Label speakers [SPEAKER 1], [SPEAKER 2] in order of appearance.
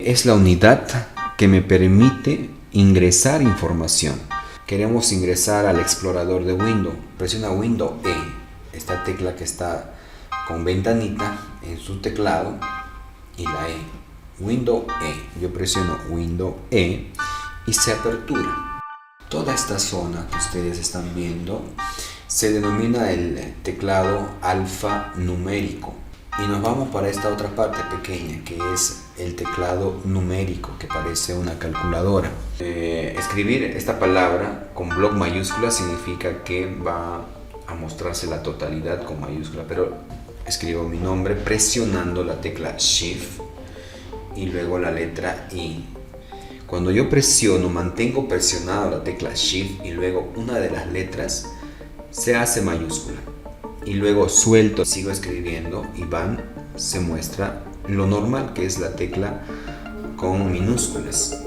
[SPEAKER 1] es la unidad que me permite ingresar información. Queremos ingresar al explorador de Windows. Presiona Windows E, esta tecla que está con ventanita en su teclado, y la E. Windows E. Yo presiono Windows E y se apertura. Toda esta zona que ustedes están viendo se denomina el teclado alfanumérico. Y nos vamos para esta otra parte pequeña, que es el teclado numérico, que parece una calculadora. Escribir esta palabra con bloc mayúscula significa que va a mostrarse la totalidad con mayúscula, pero escribo mi nombre presionando la tecla Shift y luego la letra I. Cuando yo mantengo presionada la tecla Shift y luego una de las letras, se hace mayúscula. Y luego suelto, sigo escribiendo y se muestra lo normal, que es la tecla con minúsculas.